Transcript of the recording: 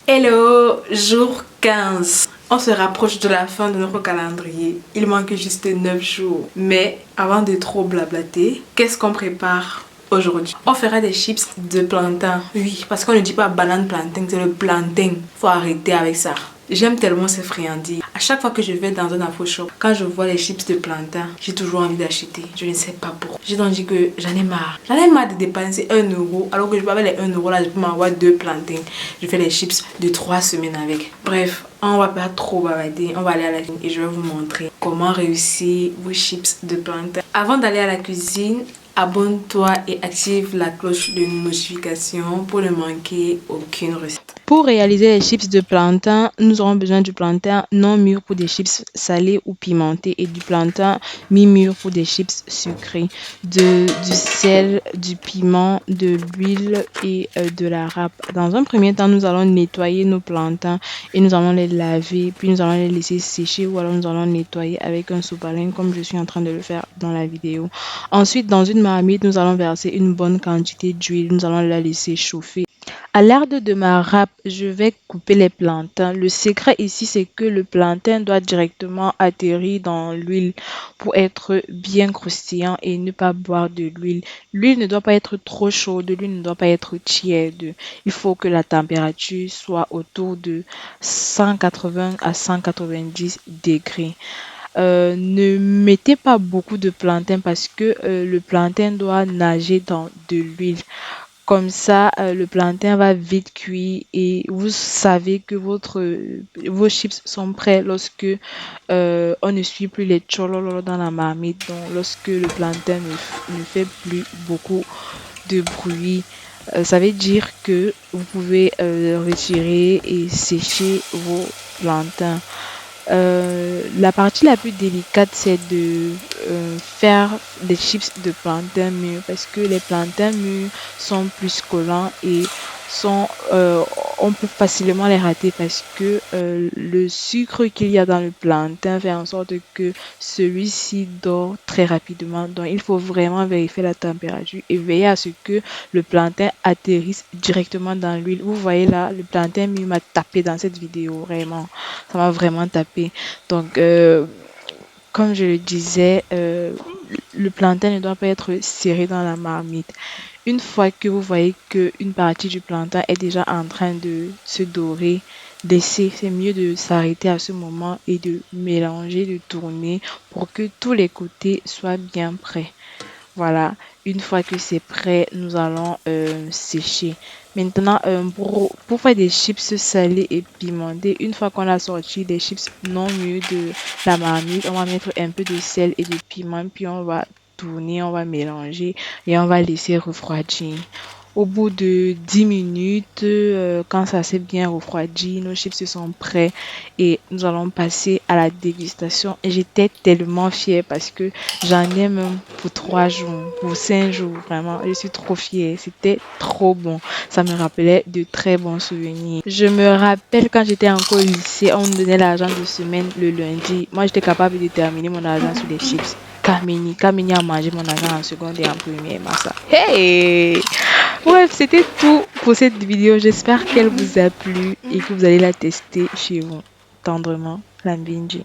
Hello, jour 15. On se rapproche de la fin de notre calendrier. Il manque juste 9 jours. Mais avant de trop blablater, qu'est-ce qu'on prépare aujourd'hui? On fera des chips de plantain. Oui, parce qu'on ne dit pas banane plantain, c'est le plantain. Faut arrêter avec ça. J'aime tellement ces friandises. À chaque fois que je vais dans un afro shop, quand je vois les chips de plantain, j'ai toujours envie d'acheter. Je ne sais pas pourquoi. J'ai donc dit que j'en ai marre. J'en ai marre de dépenser 1 euro. Alors que je peux avec les 1 euro là, je peux m'avoir 2 plantains. Je fais les chips de 3 semaines avec. Bref, on va pas trop bavarder. On va aller à la cuisine et je vais vous montrer comment réussir vos chips de plantain. Avant d'aller à la cuisine, abonne-toi et active la cloche de notification pour ne manquer aucune recette. Pour réaliser les chips de plantain, nous aurons besoin du plantain non mûr pour des chips salés ou pimentés et du plantain mi-mûr pour des chips sucrés, du sel, du piment, de l'huile et de la râpe. Dans un premier temps, nous allons nettoyer nos plantains et nous allons les laver, puis nous allons les laisser sécher ou alors nous allons nettoyer avec un sopalin comme je suis en train de le faire dans la vidéo. Ensuite, dans une marmite, nous allons verser une bonne quantité d'huile, nous allons la laisser chauffer. À l'aide de ma râpe, je vais couper les plantains. Le secret ici, c'est que le plantain doit directement atterrir dans l'huile pour être bien croustillant et ne pas boire de l'huile. L'huile ne doit pas être trop chaude, l'huile ne doit pas être tiède. Il faut que la température soit autour de 180 à 190 degrés. Ne mettez pas beaucoup de plantain parce que le plantain doit nager dans de l'huile. Comme ça, le plantain va vite cuire et vous savez que vos chips sont prêts lorsque on ne suit plus les tchololo dans la marmite. Donc, lorsque le plantain ne fait plus beaucoup de bruit, ça veut dire que vous pouvez retirer et sécher vos plantains. La partie la plus délicate, c'est de faire des chips de plantain mûr parce que les plantains mûrs sont plus collants et on peut facilement les rater parce que le sucre qu'il y a dans le plantain fait en sorte que celui-ci dort très rapidement. Donc, il faut vraiment vérifier la température et veiller à ce que le plantain atterrisse directement dans l'huile. Vous voyez là, le plantain mûr m'a tapé dans cette vidéo, vraiment. Ça m'a vraiment tapé. Donc, comme je le disais, le plantain ne doit pas être serré dans la marmite. Une fois que vous voyez qu'une partie du plantain est déjà en train de se dorer, c'est mieux de s'arrêter à ce moment et de mélanger, de tourner pour que tous les côtés soient bien prêts. Voilà, une fois que c'est prêt, nous allons sécher. Maintenant, pour faire des chips salés et pimentés, une fois qu'on a sorti des chips non mûrs de la marmite, on va mettre un peu de sel et de piment, puis on va tourner, on va mélanger et on va laisser refroidir. Au bout de 10 minutes, quand ça s'est bien refroidi, nos chips sont prêts et nous allons passer à la dégustation. Et j'étais tellement fière parce que j'en ai même pour 3 jours, pour 5 jours, vraiment. Je suis trop fière. C'était trop bon. Ça me rappelait de très bons souvenirs. Je me rappelle quand j'étais encore au lycée, on me donnait l'argent de semaine le lundi. Moi, j'étais capable de terminer mon argent sur les chips. Kamini a mangé mon argent en seconde et en première. Massa. Hey! Bref, c'était tout pour cette vidéo. J'espère qu'elle vous a plu et que vous allez la tester chez vous. Tendrement, Lambinji.